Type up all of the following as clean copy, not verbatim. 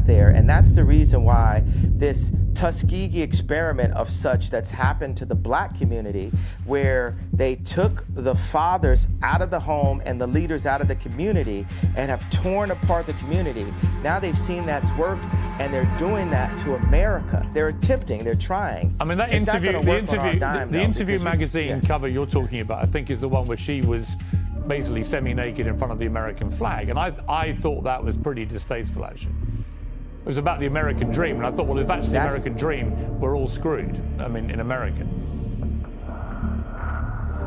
got there. And that's the reason why this Tuskegee experiment of such that's happened to the black community, where they took the fathers out of the home and the leaders out of the community and have torn apart the community. Now they've seen that's worked, and they're doing that to America. They're attempting, they're trying. I mean, that It's interview, the interview because magazine cover you're talking about, I think is the one where she was basically semi-naked in front of the American flag. And I thought that was pretty distasteful, actually. It was about the American dream. And I thought, well, if that's the American dream, we're all screwed. I mean, in America.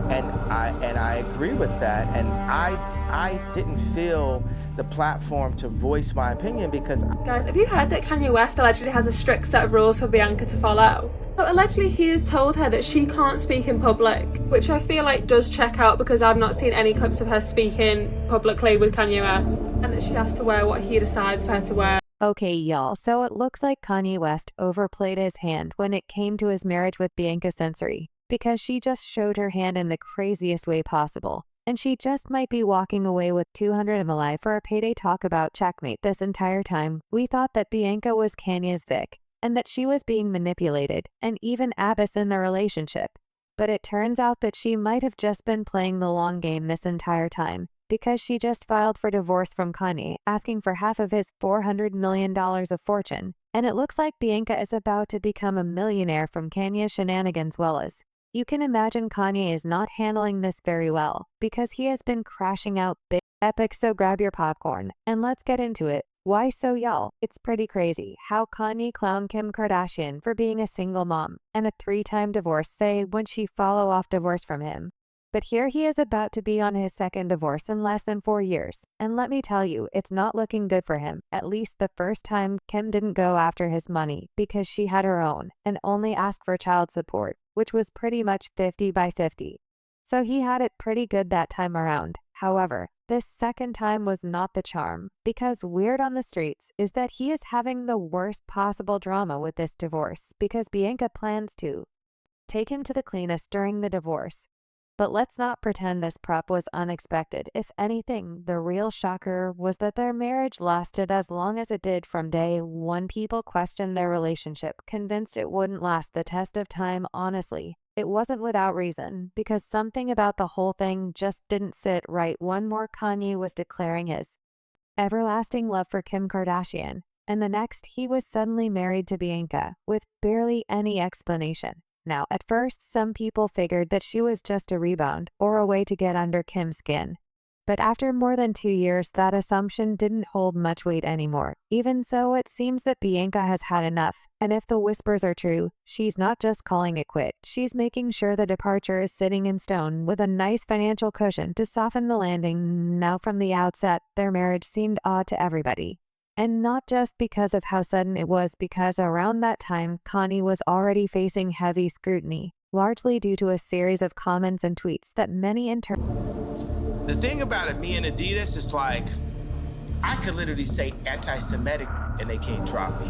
And I agree with that. And I didn't feel the platform to voice my opinion because... Guys, have you heard that Kanye West allegedly has a strict set of rules for Bianca to follow? So allegedly he has told her that she can't speak in public, which I feel like does check out because I've not seen any clips of her speaking publicly with Kanye West, and that she has to wear what he decides for her to wear. Okay, y'all, so it looks like Kanye West overplayed his hand when it came to his marriage with Bianca Censori, because she just showed her hand in the craziest way possible. And she just might be walking away with 200 of a life for a payday. Talk about checkmate. This entire time, we thought that Bianca was Kanye's Vic, and that she was being manipulated, and even Abbas in the relationship. But it turns out that she might have just been playing the long game this entire time, because she just filed for divorce from Kanye, asking for half of his $400 million of fortune. And it looks like Bianca is about to become a millionaire from Kanye's shenanigans. Willis. You can imagine Kanye is not handling this very well, because he has been crashing out big epic. So grab your popcorn, and let's get into it. Why so, y'all? It's pretty crazy how Kanye clowned Kim Kardashian for being a single mom and a 3-time divorce, say when she follow off divorce from him. But here he is about to be on his second divorce in less than 4 years. And let me tell you, it's not looking good for him. At least the first time, Kim didn't go after his money because she had her own and only asked for child support, which was pretty much 50 by 50. So he had it pretty good that time around. However, this second time was not the charm, because word on the streets is that he is having the worst possible drama with this divorce because Bianca plans to take him to the cleanest during the divorce. But let's not pretend this prep was unexpected. If anything, the real shocker was that their marriage lasted as long as it did from day one. People questioned their relationship, convinced it wouldn't last the test of time. Honestly, it wasn't without reason, because something about the whole thing just didn't sit right. One more, Kanye was declaring his everlasting love for Kim Kardashian, and the next he was suddenly married to Bianca, with barely any explanation. Now, at first, some people figured that she was just a rebound or a way to get under Kim's skin. But after more than 2 years, that assumption didn't hold much weight anymore. Even so, it seems that Bianca has had enough. And if the whispers are true, she's not just calling it quit. She's making sure the departure is sitting in stone with a nice financial cushion to soften the landing. Now, from the outset, their marriage seemed odd to everybody. And not just because of how sudden it was, because around that time, Kanye was already facing heavy scrutiny, largely due to a series of comments and tweets that many The thing about it, me and Adidas, is like, I could literally say anti-Semitic and they can't drop me.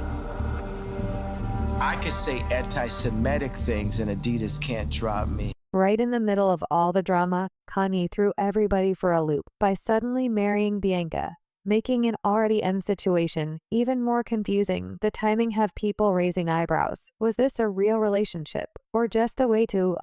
I could say anti-Semitic things and Adidas can't drop me. Right in the middle of all the drama, Kanye threw everybody for a loop by suddenly marrying Bianca, making an already end situation even more confusing. The timing have people raising eyebrows. Was this a real relationship, or just a way to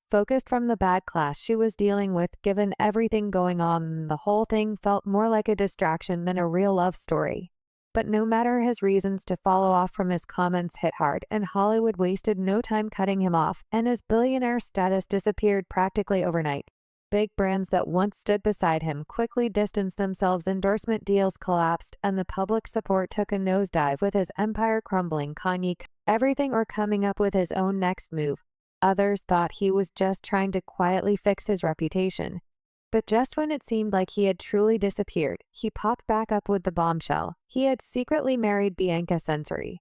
focused from the bad class she was dealing with? Given everything going on, the whole thing felt more like a distraction than a real love story. But no matter his reasons to follow off from his comments hit hard, and Hollywood wasted no time cutting him off, and his billionaire status disappeared practically overnight. Big brands that once stood beside him quickly distanced themselves, endorsement deals collapsed, and the public support took a nosedive with his empire crumbling. Kanye everything or coming up with his own next move. Others thought he was just trying to quietly fix his reputation. But just when it seemed like he had truly disappeared, he popped back up with the bombshell. He had secretly married Bianca Censori.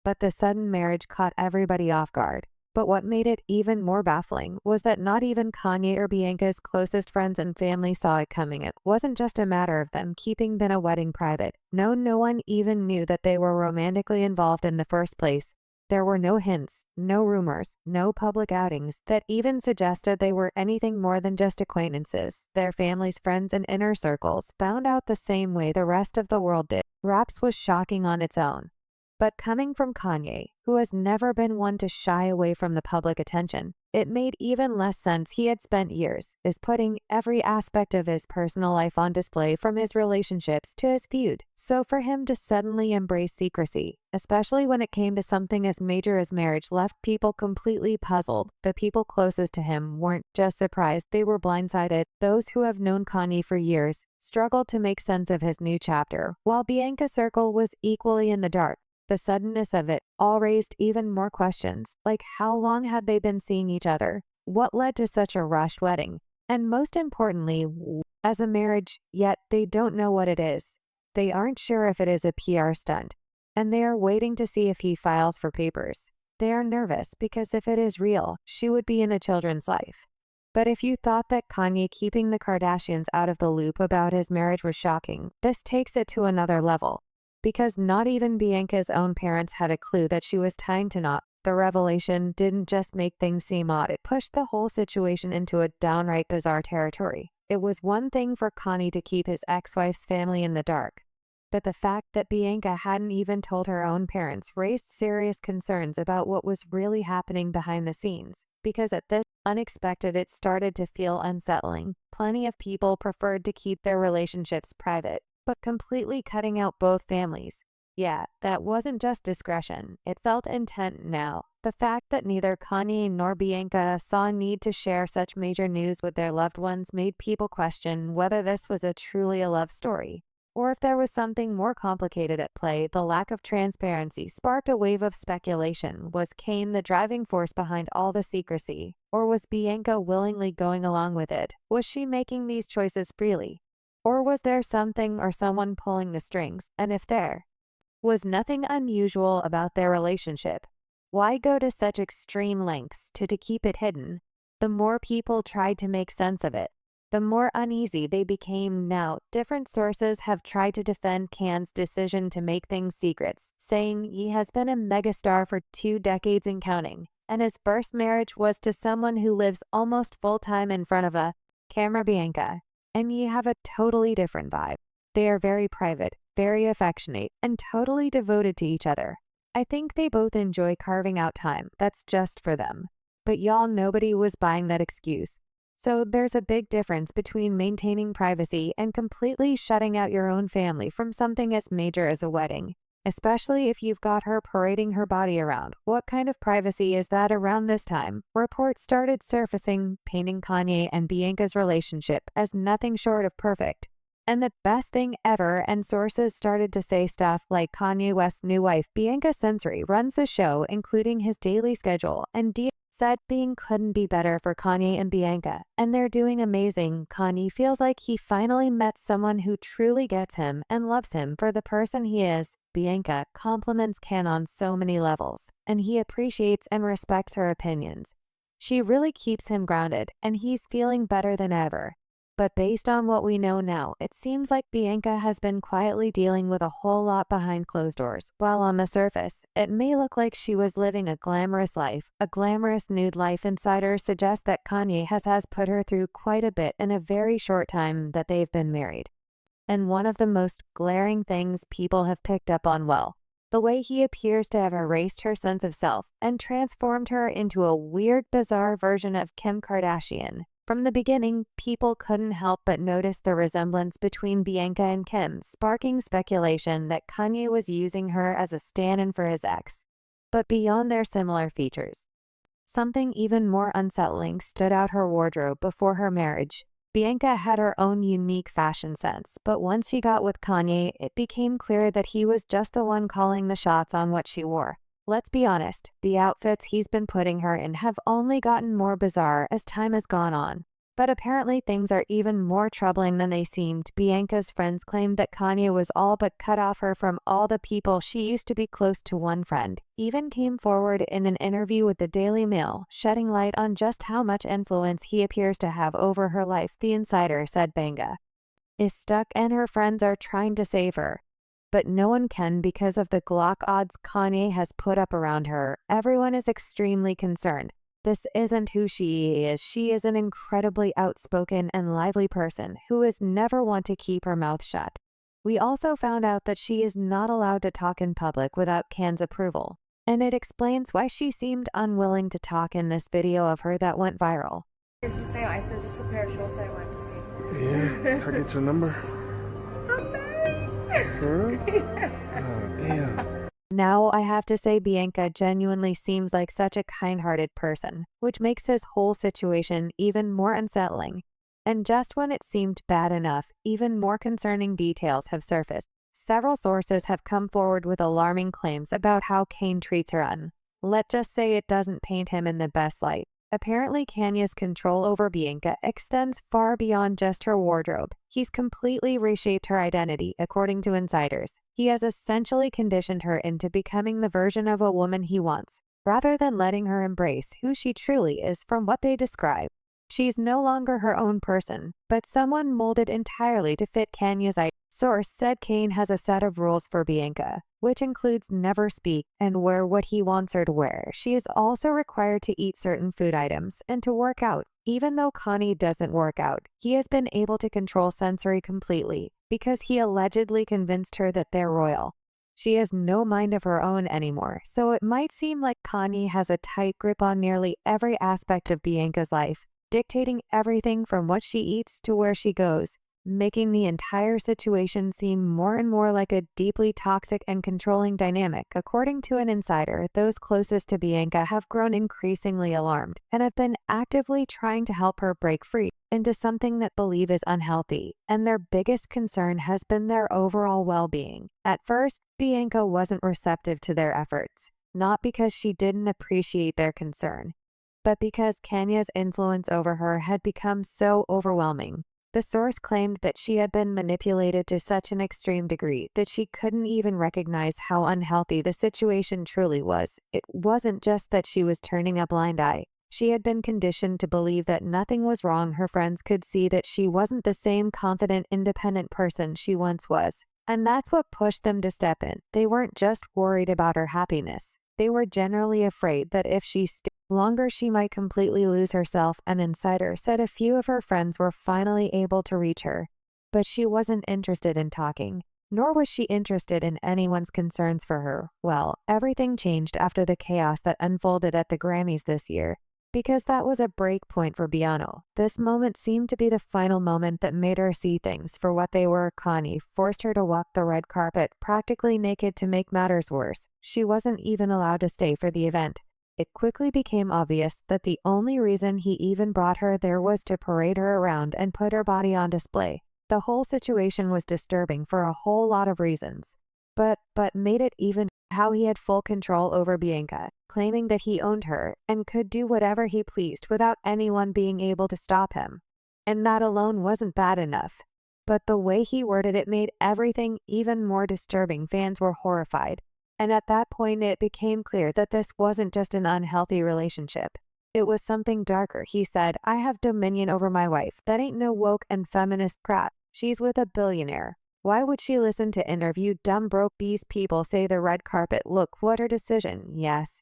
But the sudden marriage caught everybody off guard. But what made it even more baffling was that not even Kanye or Bianca's closest friends and family saw it coming. It wasn't just a matter of them keeping the wedding private. No one even knew that they were romantically involved in the first place. There were no hints, no rumors, no public outings that even suggested they were anything more than just acquaintances. Their families, friends, and inner circles found out the same way the rest of the world did. Raps was shocking on its own. But coming from Kanye, who has never been one to shy away from the public attention, it made even less sense. He had spent years is putting every aspect of his personal life on display, from his relationships to his feud. So for him to suddenly embrace secrecy, especially when it came to something as major as marriage, left people completely puzzled. The people closest to him weren't just surprised, they were blindsided. Those who have known Kanye for years struggled to make sense of his new chapter, while Bianca's circle was equally in the dark. The suddenness of it all raised even more questions, like how long had they been seeing each other? What led to such a rushed wedding? And most importantly, as a marriage, yet they don't know what it is. They aren't sure if it is a PR stunt, and they are waiting to see if he files for papers. They are nervous because if it is real, she would be in a children's life. But if you thought that Kanye keeping the Kardashians out of the loop about his marriage was shocking, this takes it to another level. Because not even Bianca's own parents had a clue that she was tying to knot. The revelation didn't just make things seem odd, it pushed the whole situation into a downright bizarre territory. It was one thing for Kanye to keep his ex-wife's family in the dark, but the fact that Bianca hadn't even told her own parents raised serious concerns about what was really happening behind the scenes. Because at this unexpected, it started to feel unsettling. Plenty of people preferred to keep their relationships private, but completely cutting out both families. Yeah, that wasn't just discretion, it felt intent now. The fact that neither Kanye nor Bianca saw a need to share such major news with their loved ones made people question whether this was truly a love story, or if there was something more complicated at play. The lack of transparency sparked a wave of speculation. Was Kanye the driving force behind all the secrecy, or was Bianca willingly going along with it? Was she making these choices freely? Or was there something or someone pulling the strings? And if there was nothing unusual about their relationship, why go to such extreme lengths to keep it hidden? The more people tried to make sense of it, the more uneasy they became. Now, different sources have tried to defend Kanye's decision to make things secrets, saying he has been a megastar for 2 decades and counting, and his first marriage was to someone who lives almost full-time in front of a camera, Bianca. And ye have a totally different vibe. They are very private, very affectionate, and totally devoted to each other. I think they both enjoy carving out time that's just for them. But y'all, nobody was buying that excuse. So there's a big difference between maintaining privacy and completely shutting out your own family from something as major as a wedding. Especially if you've got her parading her body around. What kind of privacy is that around this time? Reports started surfacing, painting Kanye and Bianca's relationship as nothing short of perfect, and the best thing ever, and sources started to say stuff like Kanye West's new wife, Bianca Censori, runs the show, including his daily schedule, and said being couldn't be better for Kanye and Bianca, and they're doing amazing. Kanye feels like he finally met someone who truly gets him and loves him for the person he is. Bianca compliments Ken on so many levels, and he appreciates and respects her opinions. She really keeps him grounded, and he's feeling better than ever. But based on what we know now, it seems like Bianca has been quietly dealing with a whole lot behind closed doors. While on the surface, it may look like she was living a glamorous life, a glamorous nude life, insiders suggest that Kanye has put her through quite a bit in a very short time that they've been married. And one of the most glaring things people have picked up on, well, the way he appears to have erased her sense of self and transformed her into a weird, bizarre version of Kim Kardashian. From the beginning, people couldn't help but notice the resemblance between Bianca and Kim, sparking speculation that Kanye was using her as a stand-in for his ex. But beyond their similar features, something even more unsettling stood out: her wardrobe before her marriage. Bianca had her own unique fashion sense, but once she got with Kanye, it became clear that he was just the one calling the shots on what she wore. Let's be honest, the outfits he's been putting her in have only gotten more bizarre as time has gone on. But apparently things are even more troubling than they seemed. Bianca's friends claimed that Kanye was all but cut off her from all the people she used to be close to. One friend even came forward in an interview with the Daily Mail, shedding light on just how much influence he appears to have over her life. The insider said Bianca is stuck and her friends are trying to save her, but no one can because of the Glock odds Kanye has put up around her. Everyone is extremely concerned. This isn't who she is. She is an incredibly outspoken and lively person who is never one to keep her mouth shut. We also found out that she is not allowed to talk in public without Kan's approval, and it explains why she seemed unwilling to talk in this video of her that went viral. It's the same. I suppose just a pair of shorts I wanted to see. Yeah, can I get your number? Huh? Oh, damn. Now, I have to say Bianca genuinely seems like such a kind-hearted person, which makes his whole situation even more unsettling. And just when it seemed bad enough, even more concerning details have surfaced. Several sources have come forward with alarming claims about how Kanye treats her. Let's just say it doesn't paint him in the best light. Apparently, Kanye's control over Bianca extends far beyond just her wardrobe. He's completely reshaped her identity, according to insiders. He has essentially conditioned her into becoming the version of a woman he wants, rather than letting her embrace who she truly is from what they describe. She's no longer her own person, but someone molded entirely to fit Kanye's ideas. Source said Kanye has a set of rules for Bianca, which includes never speak and wear what he wants her to wear. She is also required to eat certain food items and to work out. Even though Kanye doesn't work out, he has been able to control censori completely because he allegedly convinced her that they're royal. She has no mind of her own anymore, so it might seem like Kanye has a tight grip on nearly every aspect of Bianca's life, dictating everything from what she eats to where she goes, making the entire situation seem more and more like a deeply toxic and controlling dynamic. According to an insider, those closest to Bianca have grown increasingly alarmed and have been actively trying to help her break free into something that believe is unhealthy, and their biggest concern has been their overall well-being. At first, Bianca wasn't receptive to their efforts, not because she didn't appreciate their concern, but because Kanye's influence over her had become so overwhelming. The source claimed that she had been manipulated to such an extreme degree that she couldn't even recognize how unhealthy the situation truly was. It wasn't just that she was turning a blind eye. She had been conditioned to believe that nothing was wrong. Her friends could see that she wasn't the same confident, independent person she once was. And that's what pushed them to step in. They weren't just worried about her happiness. They were generally afraid that if she stayed longer, she might completely lose herself. An insider said a few of her friends were finally able to reach her, but she wasn't interested in talking, nor was she interested in anyone's concerns for her. Well, everything changed after the chaos that unfolded at the Grammys this year, because that was a break point for Bianca. This moment seemed to be the final moment that made her see things for what they were. Kanye forced her to walk the red carpet practically naked. To make matters worse, she wasn't even allowed to stay for the event. It quickly became obvious that the only reason he even brought her there was to parade her around and put her body on display. The whole situation was disturbing for a whole lot of reasons, but made it even how he had full control over Bianca, claiming that he owned her and could do whatever he pleased without anyone being able to stop him. And that alone wasn't bad enough, but the way he worded it made everything even more disturbing. Fans were horrified. And at that point, it became clear that this wasn't just an unhealthy relationship. It was something darker. He said, "I have dominion over my wife. That ain't no woke and feminist crap. She's with a billionaire. Why would she listen to interview dumb broke these people say the red carpet? Look what her decision. Yes,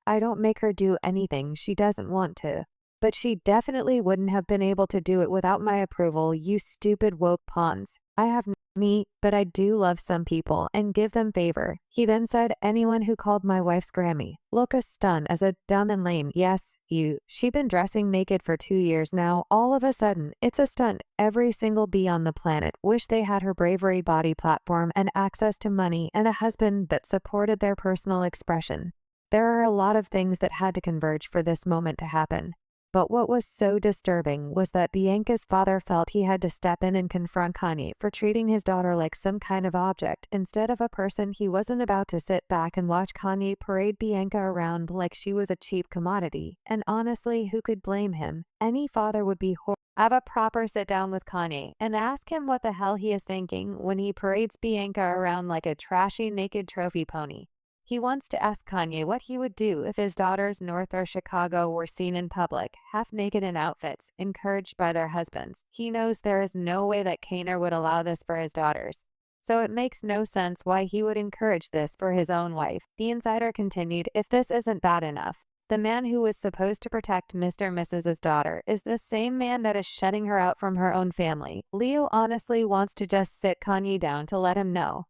I don't make her do anything she doesn't want to. But she definitely wouldn't have been able to do it without my approval, you stupid woke pawns. I have me, but I do love some people and give them favor." He then said, "Anyone who called my wife's Grammy look a stunt as a dumb and lame. Yes, you. She been dressing naked for 2 years now. All of a sudden, it's a stunt. Every single bee on the planet wish they had her bravery, body platform, and access to money and a husband that supported their personal expression. There are a lot of things that had to converge for this moment to happen." But what was so disturbing was that Bianca's father felt he had to step in and confront Kanye for treating his daughter like some kind of object instead of a person. He wasn't about to sit back and watch Kanye parade Bianca around like she was a cheap commodity. And honestly, who could blame him? Any father would be have a proper sit down with Kanye and ask him what the hell he is thinking when he parades Bianca around like a trashy naked trophy pony. He wants to ask Kanye what he would do if his daughters North or Chicago were seen in public, half naked in outfits, encouraged by their husbands. He knows there is no way that Kanye would allow this for his daughters, so it makes no sense why he would encourage this for his own wife. The insider continued, "If this isn't bad enough, The man who was supposed to protect Mr. and Mrs.'s daughter is the same man that is shutting her out from her own family. Leo honestly wants to just sit Kanye down to let him know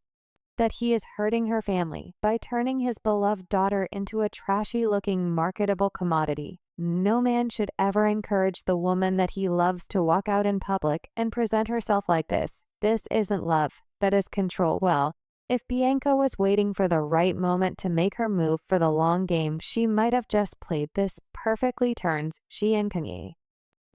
that he is hurting her family by turning his beloved daughter into a trashy-looking marketable commodity. No man should ever encourage the woman that he loves to walk out in public and present herself like this. This isn't love, that is control. Well, if Bianca was waiting for the right moment to make her move for the long game, she might have just played this perfectly. Turns she and Kanye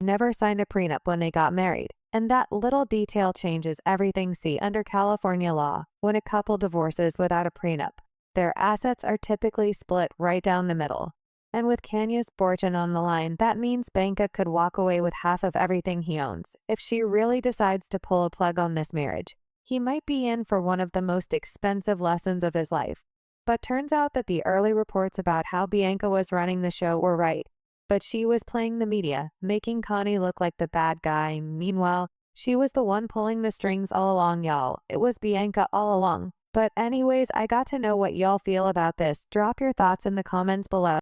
never signed a prenup when they got married, and that little detail changes everything. See, under California law, when a couple divorces without a prenup, their assets are typically split right down the middle. And with Kanye's fortune on the line, that means Bianca could walk away with half of everything he owns. If she really decides to pull a plug on this marriage, he might be in for one of the most expensive lessons of his life. But turns out that the early reports about how Bianca was running the show were right. But she was playing the media, making Kanye look like the bad guy. Meanwhile, she was the one pulling the strings all along, y'all. It was Bianca all along. But anyways, I got to know what y'all feel about this. Drop your thoughts in the comments below.